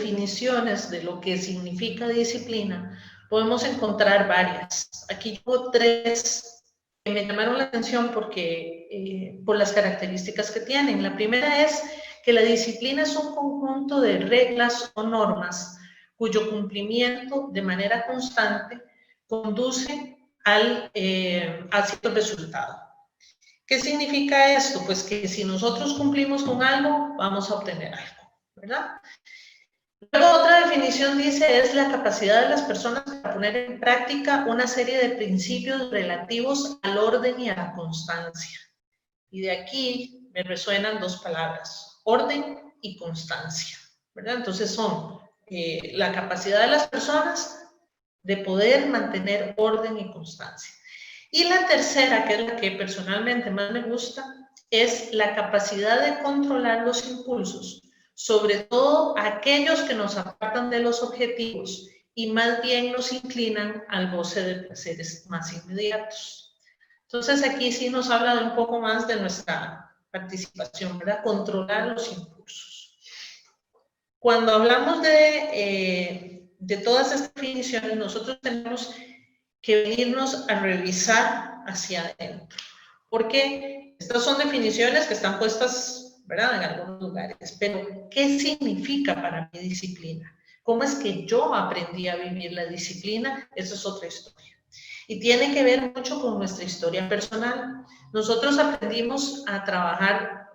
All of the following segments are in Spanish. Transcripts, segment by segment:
definiciones de lo que significa disciplina, podemos encontrar varias. Aquí tengo 3 que me llamaron la atención porque, por las características que tienen. La primera es que la disciplina es un conjunto de reglas o normas cuyo cumplimiento de manera constante conduce a cierto resultado. ¿Qué significa esto? Pues que si nosotros cumplimos con algo, vamos a obtener algo, ¿verdad? Luego, otra definición dice, es la capacidad de las personas para poner en práctica una serie de principios relativos al orden y a la constancia. Y de aquí me resuenan 2 palabras, orden y constancia, ¿verdad? Entonces son la capacidad de las personas de poder mantener orden y constancia. Y la tercera, que es la que personalmente más me gusta, es la capacidad de controlar los impulsos, sobre todo aquellos que nos apartan de los objetivos y más bien nos inclinan al goce de placeres más inmediatos. Entonces aquí sí nos habla de un poco más de nuestra participación, ¿verdad? Controlar los impulsos. Cuando hablamos de todas estas definiciones, nosotros tenemos que venirnos a revisar hacia adentro. Porque estas son definiciones que están puestas, ¿verdad?, en algunos lugares. Pero, ¿qué significa para mí disciplina? ¿Cómo es que yo aprendí a vivir la disciplina? Esa es otra historia. Y tiene que ver mucho con nuestra historia personal. Nosotros aprendimos a trabajar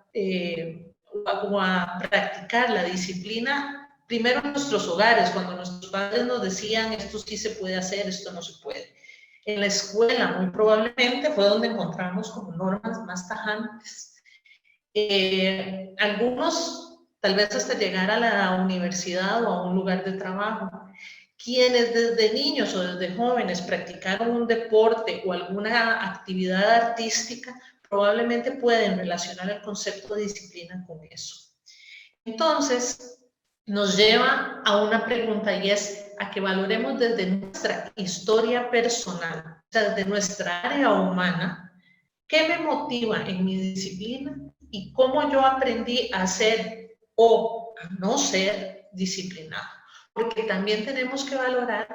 o a practicar la disciplina primero en nuestros hogares, cuando nuestros padres nos decían esto sí se puede hacer, esto no se puede. En la escuela, muy probablemente, fue donde encontramos como normas más tajantes. Algunos, tal vez hasta llegar a la universidad o a un lugar de trabajo. Quienes desde niños o desde jóvenes practicaron un deporte o alguna actividad artística, probablemente pueden relacionar el concepto de disciplina con eso. Entonces, nos lleva a una pregunta y es a que valoremos desde nuestra historia personal, o sea, desde nuestra área humana, qué me motiva en mi disciplina y cómo yo aprendí a ser o a no ser disciplinado. Porque también tenemos que valorar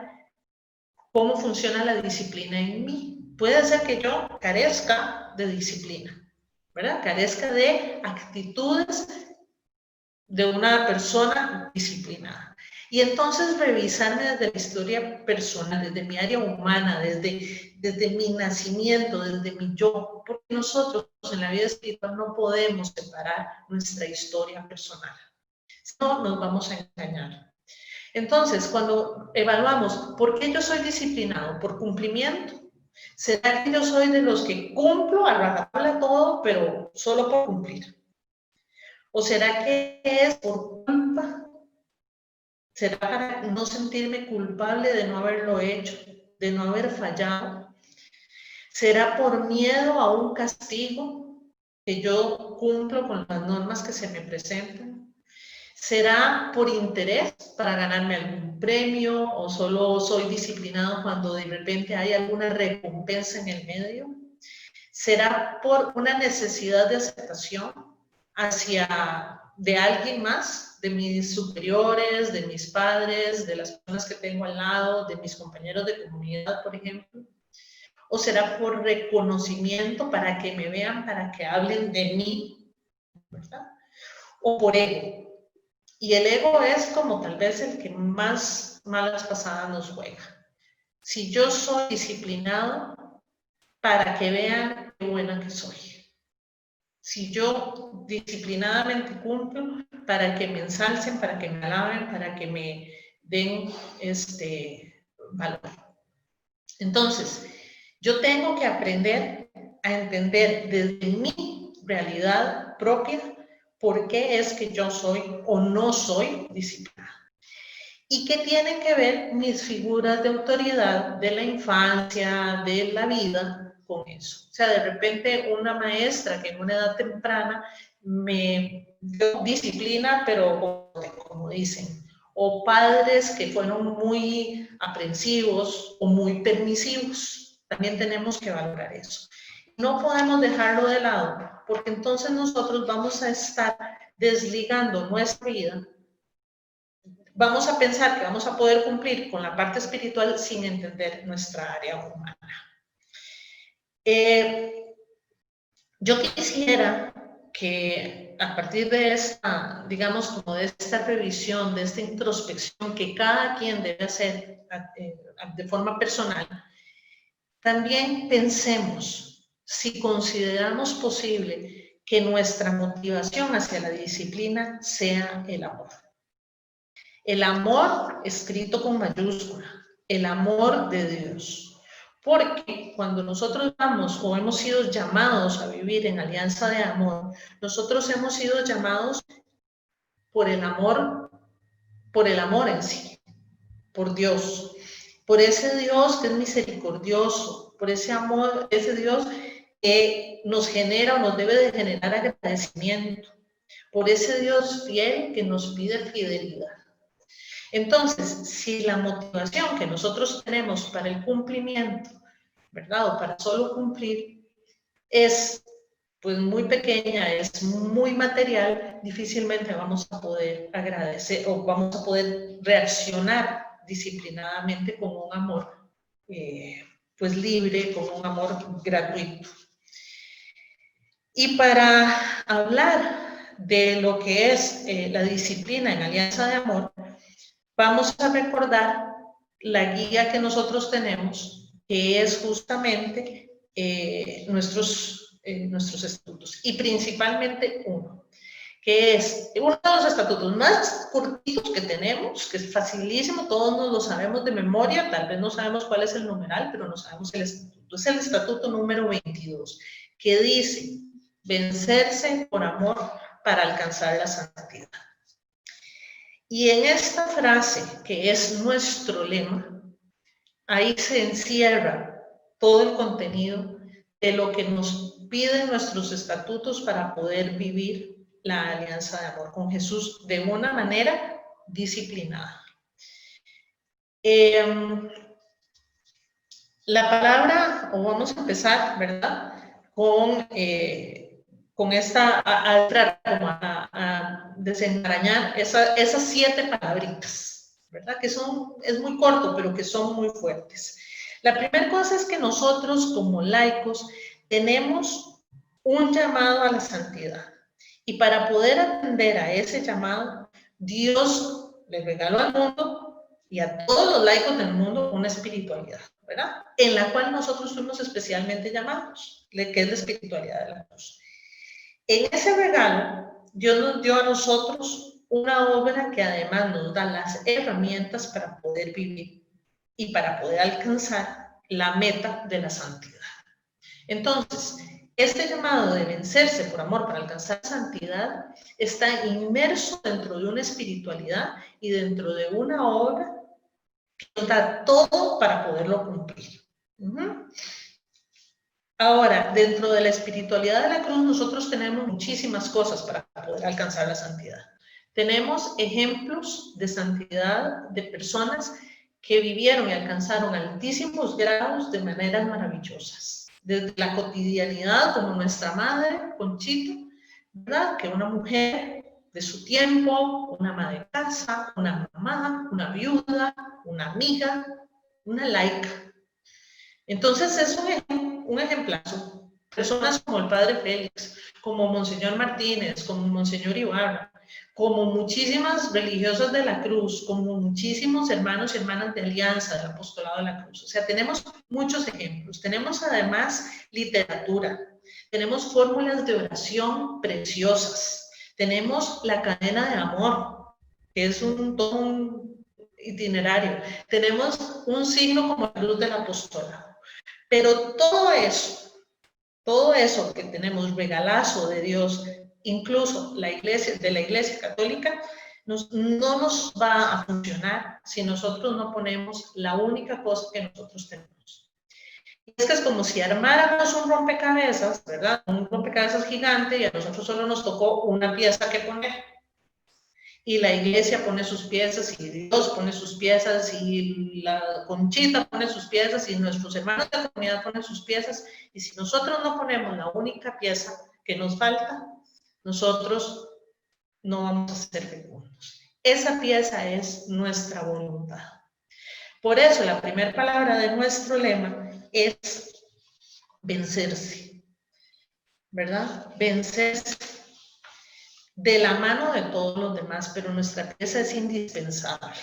cómo funciona la disciplina en mí. Puede ser que yo carezca de disciplina, ¿verdad? Carezca de actitudes de una persona disciplinada. Y entonces revisarme desde la historia personal, desde mi área humana, desde mi nacimiento, desde mi yo, porque nosotros en la vida espiritual no podemos separar nuestra historia personal. No nos vamos a engañar. Entonces, cuando evaluamos por qué yo soy disciplinado, por cumplimiento, ¿será que yo soy de los que cumplo a rajatabla todo, pero solo por cumplir? ¿O será que es por culpa? ¿Será para no sentirme culpable de no haberlo hecho, de no haber fallado? ¿Será por miedo a un castigo que yo cumplo con las normas que se me presentan? ¿Será por interés para ganarme algún premio o solo soy disciplinado cuando de repente hay alguna recompensa en el medio? ¿Será por una necesidad de aceptación de alguien más, de mis superiores, de mis padres, de las personas que tengo al lado, de mis compañeros de comunidad, por ejemplo? ¿O será por reconocimiento para que me vean, para que hablen de mí, ¿verdad? ¿O por ego? Y el ego es como tal vez el que más malas pasadas nos juega. Si yo soy disciplinado, para que vean qué buena que soy. Si yo disciplinadamente cumplo, para que me ensalcen, para que me alaben, para que me den valor. Entonces, yo tengo que aprender a entender desde mi realidad propia por qué es que yo soy o no soy disciplinada. ¿Y qué tienen que ver mis figuras de autoridad de la infancia, de la vida, con eso? O sea, de repente una maestra que en una edad temprana me dio disciplina, pero como dicen, o padres que fueron muy aprensivos o muy permisivos. También tenemos que valorar eso. No podemos dejarlo de lado, porque entonces nosotros vamos a estar desligando nuestra vida vamos a pensar que vamos a poder cumplir con la parte espiritual sin entender nuestra área humana. Yo quisiera que a partir de esta, digamos, como de esta revisión, de esta introspección que cada quien debe hacer de forma personal, también pensemos si consideramos posible que nuestra motivación hacia la disciplina sea el amor. El amor escrito con mayúscula, el amor de Dios. Porque cuando nosotros vamos o hemos sido llamados a vivir en alianza de amor, nosotros hemos sido llamados por el amor en sí, por Dios, por ese Dios que es misericordioso, por ese amor, ese Dios que nos genera o nos debe de generar agradecimiento, por ese Dios fiel que nos pide fidelidad. Entonces, si la motivación que nosotros tenemos para el cumplimiento, ¿verdad? O para solo cumplir, es pues muy pequeña, es muy material, difícilmente vamos a poder agradecer o vamos a poder reaccionar disciplinadamente con un amor pues libre, con un amor gratuito. Y para hablar de lo que es la disciplina en alianza de amor, vamos a recordar la guía que nosotros tenemos, que es justamente nuestros estatutos, y principalmente uno, que es uno de los estatutos más cortitos que tenemos, que es facilísimo, todos nos lo sabemos de memoria, tal vez no sabemos cuál es el numeral, pero no sabemos el estatuto. Es el estatuto número 22, que dice, vencerse por amor para alcanzar la santidad. Y en esta frase, que es nuestro lema, ahí se encierra todo el contenido de lo que nos piden nuestros estatutos para poder vivir la alianza de amor con Jesús de una manera disciplinada. La palabra, o vamos a empezar, ¿verdad? Con esta, a desenmarañar esas 7 palabritas, ¿verdad? Que es muy corto, pero que son muy fuertes. La primera cosa es que nosotros, como laicos, tenemos un llamado a la santidad. Y para poder atender a ese llamado, Dios le regaló al mundo y a todos los laicos del mundo una espiritualidad, ¿verdad? En la cual nosotros fuimos especialmente llamados, que es la espiritualidad de la cruz. En ese regalo, Dios nos dio a nosotros una obra que además nos da las herramientas para poder vivir y para poder alcanzar la meta de la santidad. Entonces, este llamado de vencerse por amor para alcanzar santidad está inmerso dentro de una espiritualidad y dentro de una obra que nos da todo para poderlo cumplir. Ahora, dentro de la espiritualidad de la cruz, nosotros tenemos muchísimas cosas para poder alcanzar la santidad. Tenemos ejemplos de santidad de personas que vivieron y alcanzaron altísimos grados de maneras maravillosas. Desde la cotidianidad, como nuestra madre, Conchita, ¿verdad? Que una mujer de su tiempo, una ama de casa, una mamá, una viuda, una amiga, una laica. Entonces es un ejemplazo. Personas como el padre Félix, como Monseñor Martínez, como Monseñor Ibarra, como muchísimas religiosas de la cruz, como muchísimos hermanos y hermanas de Alianza del Apostolado de la Cruz. O sea, tenemos muchos ejemplos. Tenemos además literatura, tenemos fórmulas de oración preciosas, tenemos la cadena de amor, que es todo un itinerario, tenemos un signo como la luz del apostolado. Pero todo eso que tenemos regalazo de Dios, incluso de la Iglesia Católica, no nos va a funcionar si nosotros no ponemos la única cosa que nosotros tenemos. Y es que es como si armáramos un rompecabezas, ¿verdad? Un rompecabezas gigante y a nosotros solo nos tocó una pieza que poner. Y la iglesia pone sus piezas, y Dios pone sus piezas, y la Conchita pone sus piezas, y nuestros hermanos de la comunidad ponen sus piezas, y si nosotros no ponemos la única pieza que nos falta, nosotros no vamos a ser fecundos. Esa pieza es nuestra voluntad. Por eso la primera palabra de nuestro lema es vencerse, ¿verdad? Vencerse de la mano de todos los demás, pero nuestra pieza es indispensable,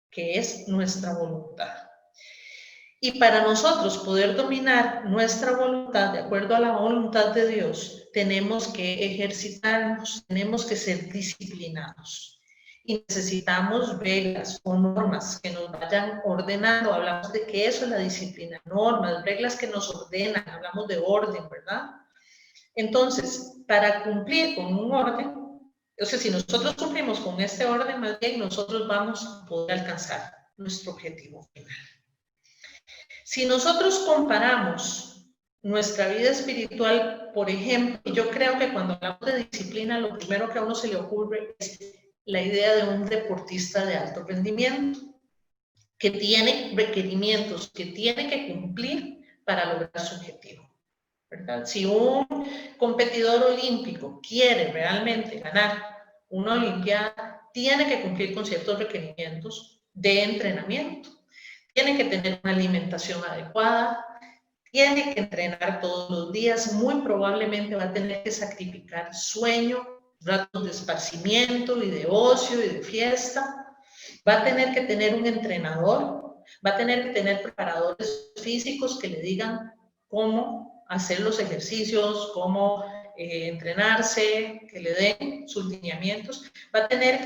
que es nuestra voluntad. Y para nosotros poder dominar nuestra voluntad de acuerdo a la voluntad de Dios, tenemos que ejercitarnos, tenemos que ser disciplinados. Y necesitamos reglas o normas que nos vayan ordenando. Hablamos de que eso es la disciplina, normas, reglas que nos ordenan, hablamos de orden, ¿verdad? Entonces, para cumplir con un orden, o sea, si nosotros cumplimos con este orden, más bien nosotros vamos a poder alcanzar nuestro objetivo final. Si nosotros comparamos nuestra vida espiritual, por ejemplo, yo creo que cuando hablamos de disciplina, lo primero que a uno se le ocurre es la idea de un deportista de alto rendimiento, que tiene requerimientos, que tiene que cumplir para lograr su objetivo, ¿verdad? Si un competidor olímpico quiere realmente ganar una olimpiada, tiene que cumplir con ciertos requerimientos de entrenamiento. Tiene que tener una alimentación adecuada, tiene que entrenar todos los días, muy probablemente va a tener que sacrificar sueño, ratos de esparcimiento y de ocio y de fiesta, va a tener que tener un entrenador, va a tener que tener preparadores físicos que le digan cómo hacer los ejercicios, cómo entrenarse, que le den sus lineamientos, va a tener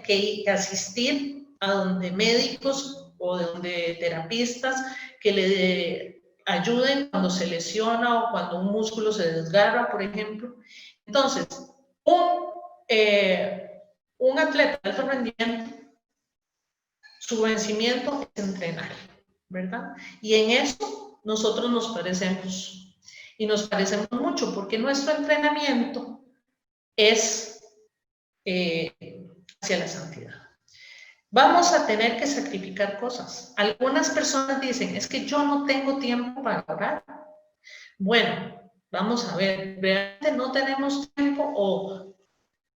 que asistir a donde médicos o de donde terapistas que le ayuden cuando se lesiona o cuando un músculo se desgarra, por ejemplo. Entonces, un atleta de alto rendimiento, su vencimiento es entrenar, ¿verdad? Y en eso nosotros nos parecemos. Y nos parecemos mucho porque nuestro entrenamiento es hacia la santidad. Vamos a tener que sacrificar cosas. Algunas personas dicen, es que yo no tengo tiempo para orar. Bueno, vamos a ver, ¿realmente no tenemos tiempo o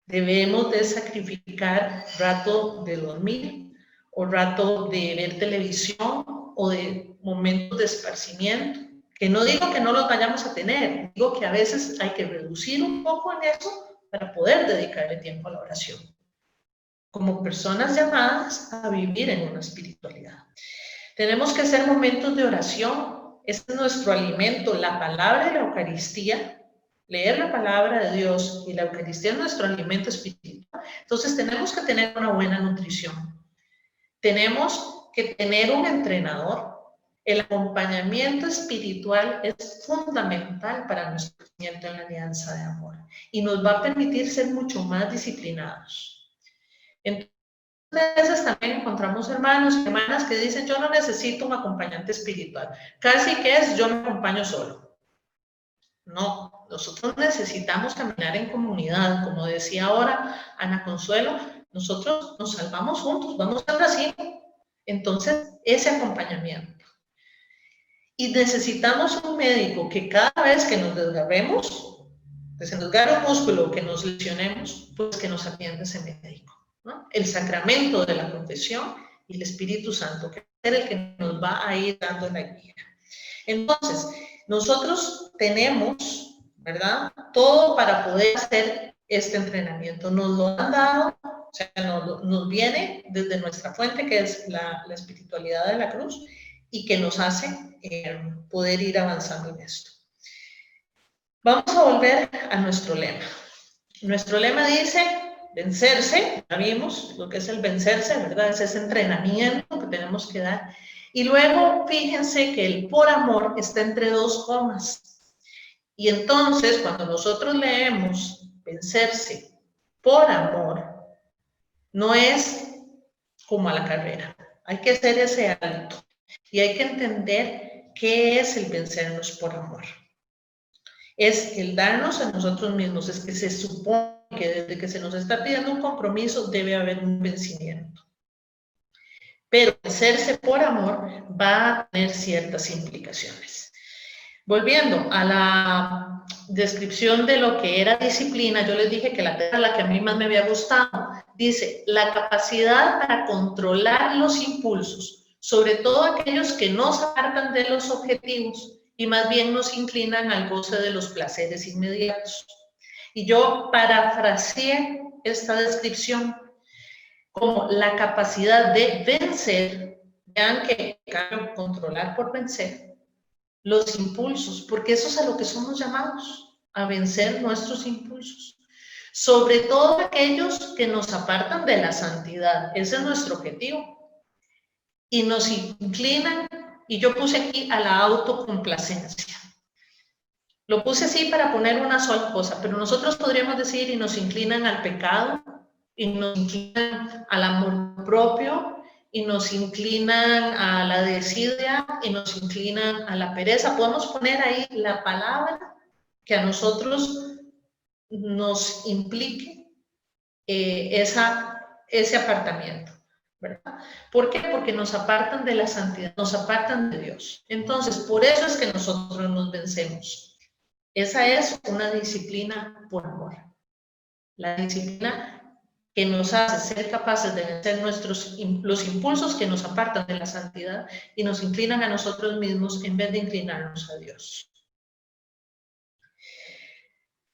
debemos de sacrificar rato de dormir o rato de ver televisión o de momentos de esparcimiento? Que no digo que no los vayamos a tener, digo que a veces hay que reducir un poco en eso para poder dedicarle tiempo a la oración, como personas llamadas a vivir en una espiritualidad. Tenemos que hacer momentos de oración, este es nuestro alimento, la palabra de la Eucaristía, leer la palabra de Dios y la Eucaristía es nuestro alimento espiritual. Entonces tenemos que tener una buena nutrición, tenemos que tener un entrenador. El acompañamiento espiritual es fundamental para nuestro crecimiento en la alianza de amor y nos va a permitir ser mucho más disciplinados. Entonces también encontramos hermanos y hermanas que dicen, yo no necesito un acompañante espiritual, casi que es yo me acompaño solo. No, nosotros necesitamos caminar en comunidad, como decía ahora Ana Consuelo, nosotros nos salvamos juntos, vamos a Brasil. Entonces, ese acompañamiento. Y necesitamos un médico que cada vez que nos desgarremos, que se nos desgarre un músculo, que nos lesionemos, pues que nos atienda ese médico, ¿no? El sacramento de la confesión y el Espíritu Santo, que es el que nos va a ir dando la guía. Entonces, nosotros tenemos, ¿verdad?, todo para poder hacer este entrenamiento. Nos lo han dado, o sea, nos viene desde nuestra fuente, que es la espiritualidad de la cruz, y que nos hace poder ir avanzando en esto. Vamos a volver a nuestro lema. Nuestro lema dice vencerse, ya vimos lo que es el vencerse, ¿verdad? Es ese entrenamiento que tenemos que dar. Y luego, fíjense que el por amor está entre dos comas. Y entonces, cuando nosotros leemos vencerse por amor, no es como a la carrera. Hay que hacer ese alto y hay que entender qué es el vencernos por amor. Es el darnos a nosotros mismos, es que se supone que desde que se nos está pidiendo un compromiso debe haber un vencimiento. Pero vencerse por amor va a tener ciertas implicaciones. Volviendo a la descripción de lo que era disciplina, yo les dije que la que a mí más me había gustado, dice, la capacidad para controlar los impulsos, sobre todo aquellos que nos apartan de los objetivos y más bien nos inclinan al goce de los placeres inmediatos. Y yo parafraseé esta descripción como la capacidad de vencer, vean que controlar por vencer, los impulsos, porque eso es a lo que somos llamados, a vencer nuestros impulsos. Sobre todo aquellos que nos apartan de la santidad, ese es nuestro objetivo. Y nos inclinan, y yo puse aquí a la autocomplacencia. Lo puse así para poner una sola cosa, pero nosotros podríamos decir y nos inclinan al pecado, y nos inclinan al amor propio, y nos inclinan a la desidia, y nos inclinan a la pereza. Podemos poner ahí la palabra que a nosotros nos implique ese apartamiento, ¿verdad? ¿Por qué? Porque nos apartan de la santidad, nos apartan de Dios. Entonces, por eso es que nosotros nos vencemos. Esa es una disciplina por amor. La disciplina que nos hace ser capaces de vencer los impulsos que nos apartan de la santidad y nos inclinan a nosotros mismos en vez de inclinarnos a Dios.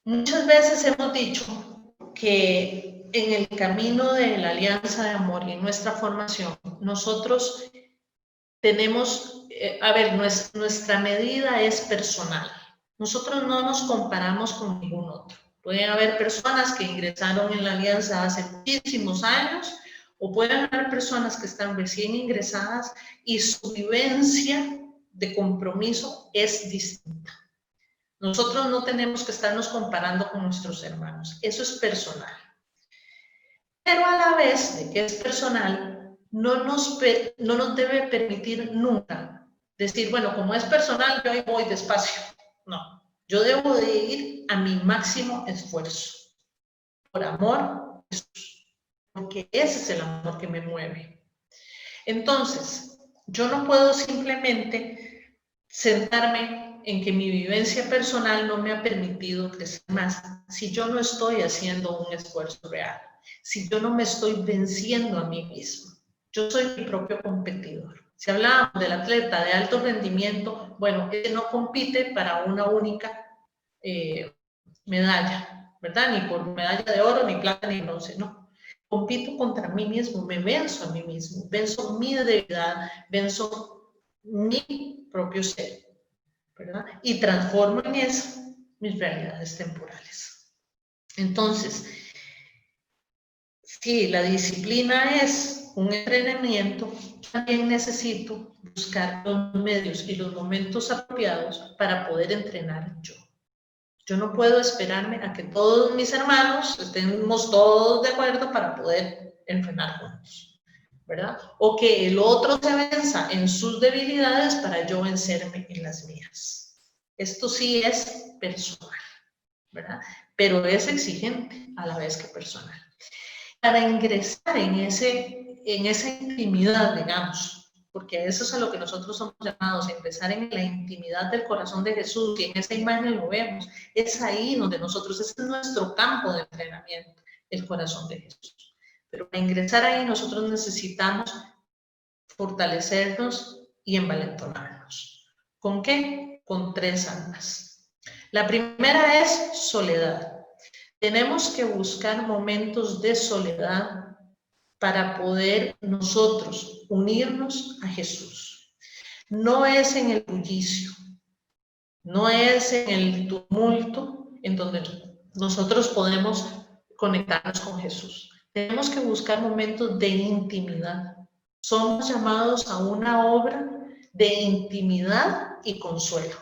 Muchas veces hemos dicho que en el camino de la alianza de amor y en nuestra formación, nosotros tenemos, nuestra medida es personal. Nosotros no nos comparamos con ningún otro. Pueden haber personas que ingresaron en la alianza hace muchísimos años o pueden haber personas que están recién ingresadas y su vivencia de compromiso es distinta. Nosotros no tenemos que estarnos comparando con nuestros hermanos. Eso es personal. Pero a la vez de que es personal, no nos debe permitir nunca decir, bueno, como es personal, yo ahí voy despacio. No, yo debo de ir a mi máximo esfuerzo. Por amor, porque ese es el amor que me mueve. Entonces, yo no puedo simplemente sentarme en que mi vivencia personal no me ha permitido crecer más si yo no estoy haciendo un esfuerzo real, si yo no me estoy venciendo a mí mismo. Yo soy mi propio competidor. Si hablamos del atleta de alto rendimiento, bueno, él no compite para una única medalla, ¿verdad? Ni por medalla de oro, ni plata, ni bronce, no. Compito contra mí mismo, me venzo a mí mismo, venzo mi debilidad, venzo mi propio ser, ¿verdad? Y transformo en eso mis realidades temporales. Entonces, si la disciplina es un entrenamiento, también necesito buscar los medios y los momentos apropiados para poder entrenar yo. Yo no puedo esperarme a que todos mis hermanos estemos todos de acuerdo para poder entrenar juntos, ¿verdad? O que el otro se venza en sus debilidades para yo vencerme en las mías. Esto sí es personal, ¿verdad? Pero es exigente a la vez que personal. Para ingresar en esa intimidad, digamos, porque eso es a lo que nosotros somos llamados, a ingresar en la intimidad del corazón de Jesús, y en esa imagen lo vemos, es ahí donde nosotros, ese es nuestro campo de entrenamiento, el corazón de Jesús. Pero para ingresar ahí nosotros necesitamos fortalecernos y envalentonarnos. ¿Con qué? Con 3 armas. La primera es soledad. Tenemos que buscar momentos de soledad para poder nosotros unirnos a Jesús. No es en el bullicio, no es en el tumulto en donde nosotros podemos conectarnos con Jesús. Tenemos que buscar momentos de intimidad. Somos llamados a una obra de intimidad y consuelo.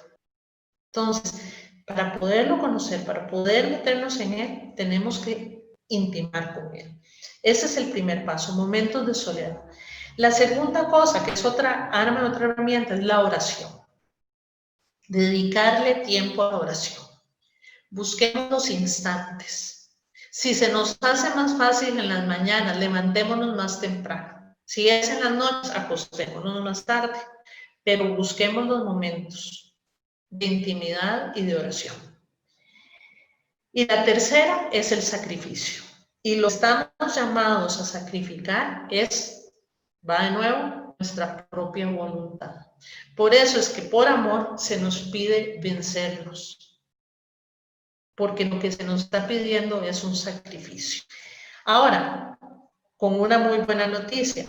Entonces, para poderlo conocer, para poder meternos en él, tenemos que intimar con él. Ese es el primer paso, momentos de soledad. La segunda cosa, que es otra arma, otra herramienta, es la oración. Dedicarle tiempo a la oración. Busquemos los instantes. Si se nos hace más fácil en las mañanas, levantémonos más temprano. Si es en las noches, acostémonos más tarde. Pero busquemos los momentos de intimidad y de oración. Y la tercera es el sacrificio. Y lo que estamos llamados a sacrificar va de nuevo, nuestra propia voluntad. Por eso es que por amor se nos pide vencerlos, porque lo que se nos está pidiendo es un sacrificio. Ahora, con una muy buena noticia,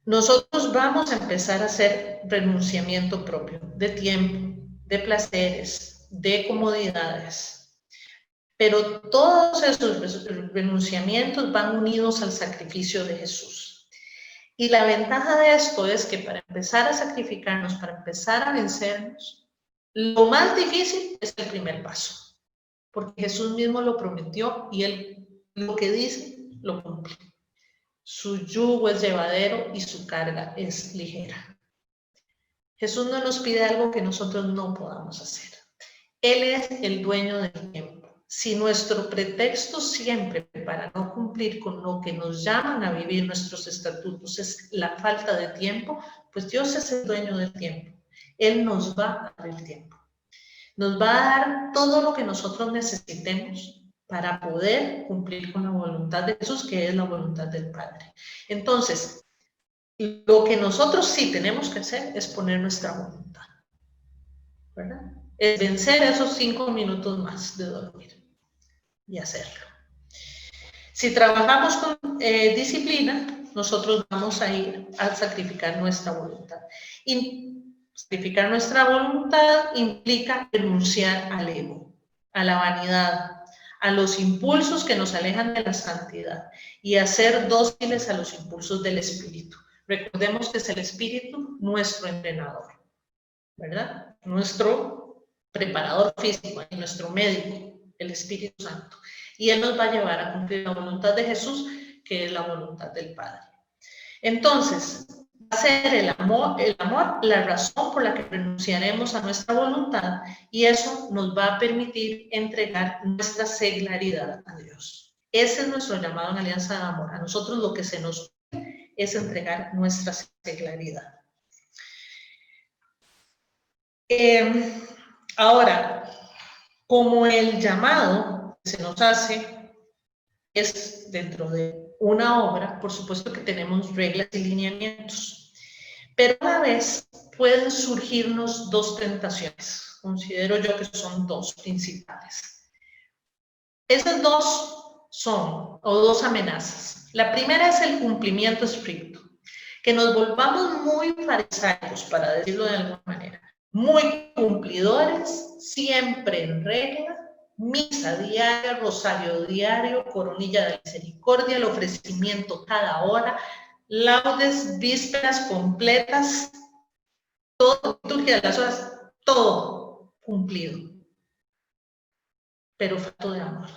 nosotros vamos a empezar a hacer renunciamiento propio de tiempo, de placeres, de comodidades. Pero todos esos renunciamientos van unidos al sacrificio de Jesús. Y la ventaja de esto es que para empezar a sacrificarnos, para empezar a vencernos, lo más difícil es el primer paso. Porque Jesús mismo lo prometió y Él lo que dice, lo cumple. Su yugo es llevadero y su carga es ligera. Jesús no nos pide algo que nosotros no podamos hacer. Él es el dueño del tiempo. Si nuestro pretexto siempre para no cumplir con lo que nos llaman a vivir nuestros estatutos es la falta de tiempo, pues Dios es el dueño del tiempo. Él nos va a dar el tiempo. Nos va a dar todo lo que nosotros necesitemos para poder cumplir con la voluntad de Jesús, que es la voluntad del Padre. Entonces, lo que nosotros sí tenemos que hacer es poner nuestra voluntad, ¿verdad? Es vencer esos 5 minutos más de dormir y hacerlo. Si trabajamos con disciplina, nosotros vamos a ir a sacrificar nuestra voluntad. Y sacrificar nuestra voluntad implica renunciar al ego, a la vanidad, a los impulsos que nos alejan de la santidad y a ser dóciles a los impulsos del espíritu. Recordemos que es el espíritu nuestro entrenador, ¿verdad? Nuestro preparador físico, nuestro médico, el Espíritu Santo. Y Él nos va a llevar a cumplir la voluntad de Jesús, que es la voluntad del Padre. Entonces, va a ser el amor la razón por la que renunciaremos a nuestra voluntad, y eso nos va a permitir entregar nuestra seglaridad a Dios. Ese es nuestro llamado en Alianza de Amor. A nosotros lo que se nos pide es entregar nuestra seglaridad. Ahora, como el llamado que se nos hace es dentro de una obra, por supuesto que tenemos reglas y lineamientos, pero a la vez pueden surgirnos dos tentaciones, considero yo que son dos principales. Esas dos son, o dos amenazas. La primera es el cumplimiento estricto, que nos volvamos muy fariseos, para decirlo de alguna manera, muy cumplidores, siempre en regla, misa diaria, rosario diario, coronilla de misericordia, el ofrecimiento cada hora, laudes, vísperas completas, todo, liturgia de las horas, todo cumplido, pero falto de amor.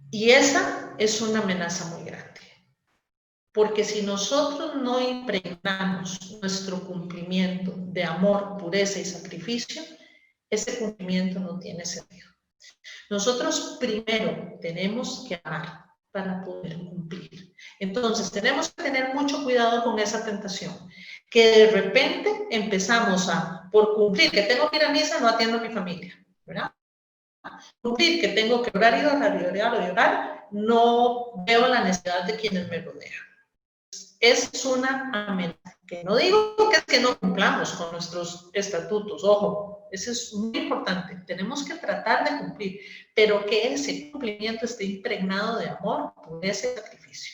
Y esa es una amenaza muy grande. Porque si nosotros no impregnamos nuestro cumplimiento de amor, pureza y sacrificio, ese cumplimiento no tiene sentido. Nosotros primero tenemos que amar para poder cumplir. Entonces tenemos que tener mucho cuidado con esa tentación, que de repente empezamos por cumplir que tengo que ir a misa, no atiendo a mi familia, ¿verdad? Cumplir que tengo que orar y orar y orar y orar, no veo la necesidad de quienes me rodean. Es una amenaza, que no digo que es que no cumplamos con nuestros estatutos, ojo, eso es muy importante, tenemos que tratar de cumplir, pero que ese cumplimiento esté impregnado de amor por ese sacrificio.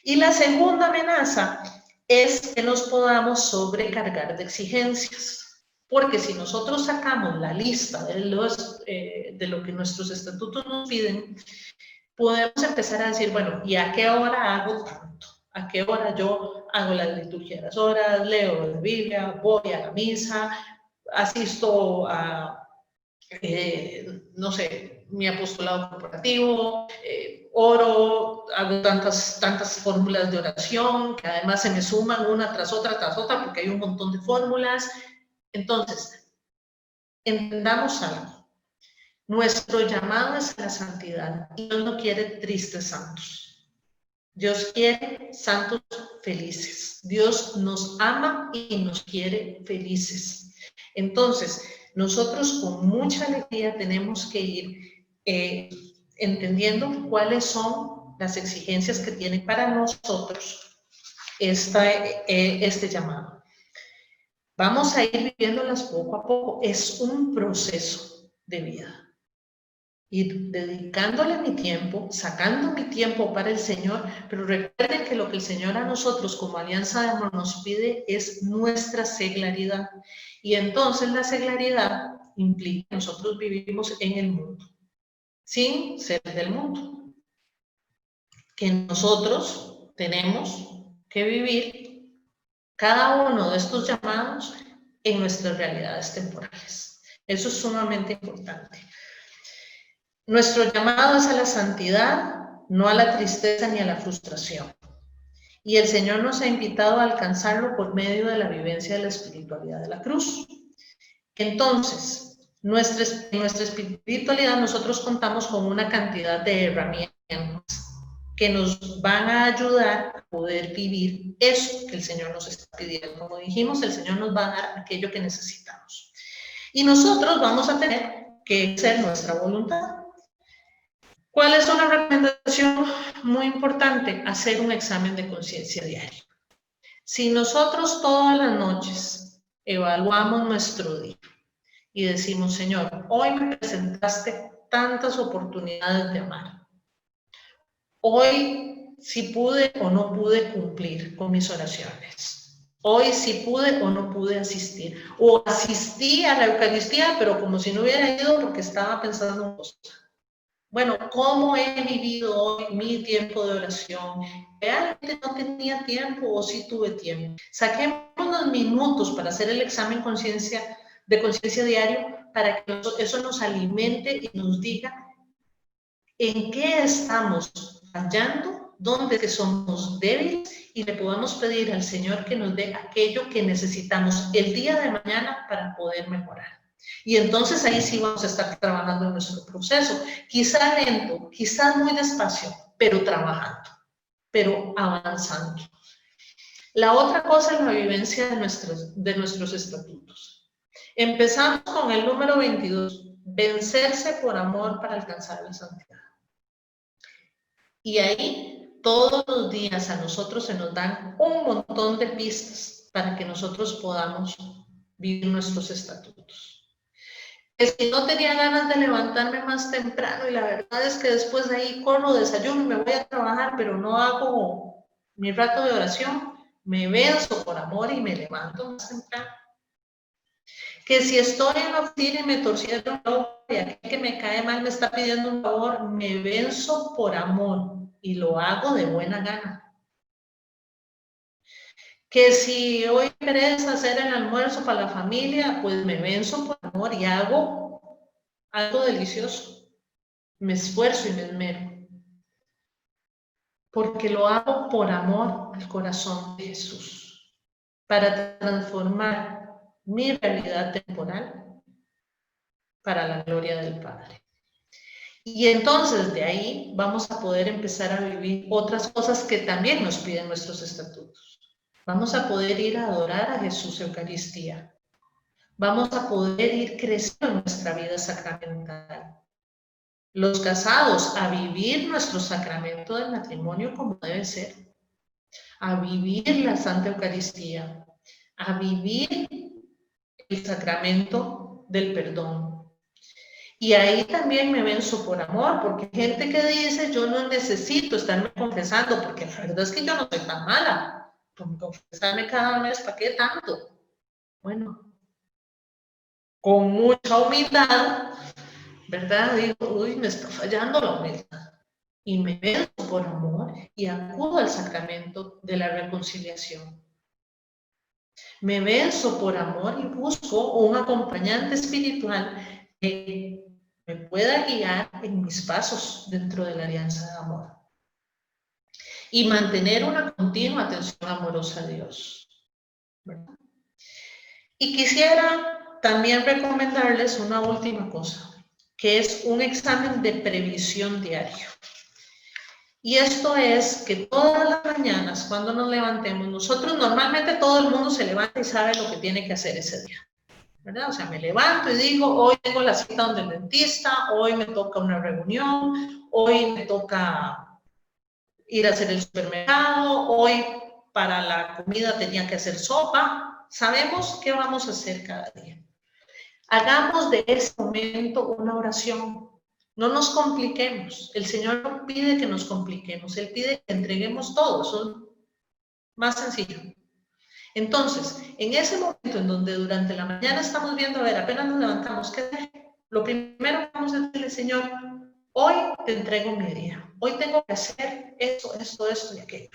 Y la segunda amenaza es que nos podamos sobrecargar de exigencias, porque si nosotros sacamos la lista de lo que nuestros estatutos nos piden, podemos empezar a decir, bueno, ¿y a qué hora hago tanto? ¿A qué hora yo hago la liturgia de las horas, leo la Biblia, voy a la misa, asisto a, no sé, mi apostolado corporativo, oro, hago tantas fórmulas de oración que además se me suman una tras otra, porque hay un montón de fórmulas? Entonces, entendamos algo. Nuestro llamado es a la santidad. Dios no quiere tristes santos. Dios quiere santos felices. Dios nos ama y nos quiere felices. Entonces, nosotros con mucha alegría tenemos que ir entendiendo cuáles son las exigencias que tiene para nosotros este llamado. Vamos a ir viviéndolas poco a poco. Es un proceso de vida. Ir dedicándole mi tiempo, sacando mi tiempo para el Señor, pero recuerden que lo que el Señor a nosotros como Alianza de Amor nos pide es nuestra seglaridad. Y entonces la seglaridad implica que nosotros vivimos en el mundo, sin ser del mundo. Que nosotros tenemos que vivir cada uno de estos llamados en nuestras realidades temporales. Eso es sumamente importante. Nuestro llamado es a la santidad, no a la tristeza ni a la frustración. Y el Señor nos ha invitado a alcanzarlo por medio de la vivencia de la espiritualidad de la cruz. Entonces, en nuestra espiritualidad nosotros contamos con una cantidad de herramientas que nos van a ayudar a poder vivir eso que el Señor nos está pidiendo. Como dijimos, el Señor nos va a dar aquello que necesitamos. Y nosotros vamos a tener que hacer nuestra voluntad. ¿Cuál es una recomendación muy importante? Hacer un examen de conciencia diario. Si nosotros todas las noches evaluamos nuestro día y decimos, Señor, hoy me presentaste tantas oportunidades de amar. Hoy sí pude o no pude cumplir con mis oraciones. Hoy sí pude o no pude asistir. O asistí a la Eucaristía, pero como si no hubiera ido porque estaba pensando en cosas. Bueno, ¿cómo he vivido hoy mi tiempo de oración? ¿Realmente no tenía tiempo o sí tuve tiempo? Saquemos unos minutos para hacer el examen de conciencia diario para que eso nos alimente y nos diga en qué estamos fallando, dónde es que somos débiles y le podemos pedir al Señor que nos dé aquello que necesitamos el día de mañana para poder mejorar. Y entonces ahí sí vamos a estar trabajando en nuestro proceso, quizá lento, quizá muy despacio, pero trabajando, pero avanzando. La otra cosa es la vivencia de nuestros estatutos. Empezamos con el número 22, vencerse por amor para alcanzar la santidad. Y ahí todos los días a nosotros se nos dan un montón de pistas para que nosotros podamos vivir nuestros estatutos. Que si no tenía ganas de levantarme más temprano y la verdad es que después de ahí corro, desayuno y me voy a trabajar, pero no hago mi rato de oración, me venzo por amor y me levanto más temprano. Que si estoy en la oficina y me torcieron y aquel que me cae mal me está pidiendo un favor, me venzo por amor y lo hago de buena gana. Que si hoy pereza hacer el almuerzo para la familia, pues me venzo por amor y hago algo delicioso. Me esfuerzo y me esmero. Porque lo hago por amor al corazón de Jesús. Para transformar mi realidad temporal para la gloria del Padre. Y entonces de ahí vamos a poder empezar a vivir otras cosas que también nos piden nuestros estatutos. Vamos a poder ir a adorar a Jesús Eucaristía. Vamos a poder ir creciendo en nuestra vida sacramental. Los casados a vivir nuestro sacramento del matrimonio como debe ser. A vivir la Santa Eucaristía. A vivir el sacramento del perdón. Y ahí también me venzo por amor, porque hay gente que dice, yo no necesito estarme confesando, porque la verdad es que yo no soy tan mala. Por confesarme cada mes, ¿para qué tanto? Bueno, con mucha humildad, ¿verdad? Digo, uy, me está fallando la humildad. Y me venzo por amor y acudo al sacramento de la reconciliación. Me venzo por amor y busco un acompañante espiritual que me pueda guiar en mis pasos dentro de la alianza de amor. Y mantener una continua atención amorosa a Dios. ¿Verdad? Y quisiera también recomendarles una última cosa, que es un examen de previsión diario. Y esto es que todas las mañanas, cuando nos levantemos, nosotros normalmente todo el mundo se levanta y sabe lo que tiene que hacer ese día, ¿verdad? O sea, me levanto y digo, hoy tengo la cita donde el dentista, hoy me toca una reunión, hoy me toca ir a hacer el supermercado, hoy para la comida tenía que hacer sopa. Sabemos qué vamos a hacer cada día. Hagamos de ese momento una oración. No nos compliquemos. El Señor no pide que nos compliquemos. Él pide que entreguemos todo. Eso es más sencillo. Entonces, en ese momento en donde durante la mañana estamos viendo, a ver, apenas nos levantamos, ¿qué hacer? Lo primero que vamos a decirle, Señor, hoy te entrego mi día. Hoy tengo que hacer esto, esto, esto y aquello.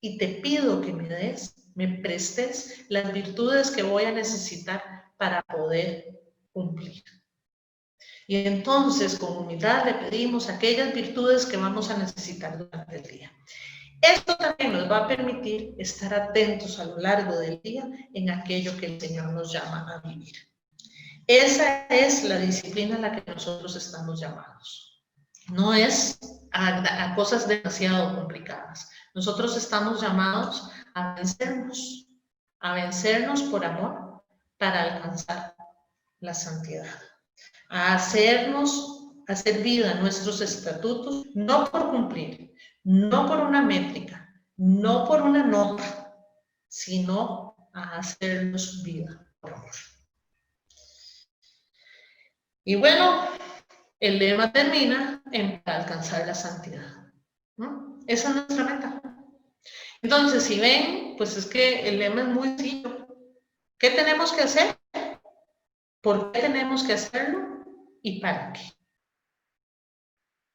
Y te pido que me des, me prestes las virtudes que voy a necesitar para poder cumplir. Y entonces, con humildad, le pedimos aquellas virtudes que vamos a necesitar durante el día. Esto también nos va a permitir estar atentos a lo largo del día en aquello que el Señor nos llama a vivir. Esa es la disciplina a la que nosotros estamos llamados. No es a cosas demasiado complicadas. Nosotros estamos llamados a vencernos por amor para alcanzar la santidad, a hacer vida nuestros estatutos, no por cumplir, no por una métrica, no por una nota, sino a hacernos vida por amor. Y bueno, el lema termina en para alcanzar la santidad, ¿no? Esa es nuestra meta. Entonces, si ven, pues es que el lema es muy sencillo. ¿Qué tenemos que hacer? ¿Por qué tenemos que hacerlo? ¿Y para qué?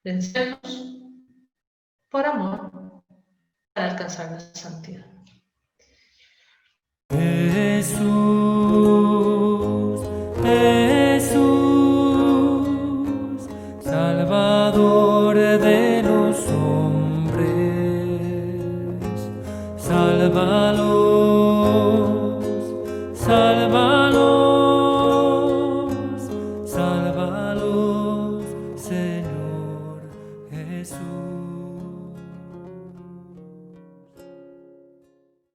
Vencernos por amor para alcanzar la santidad. Jesús.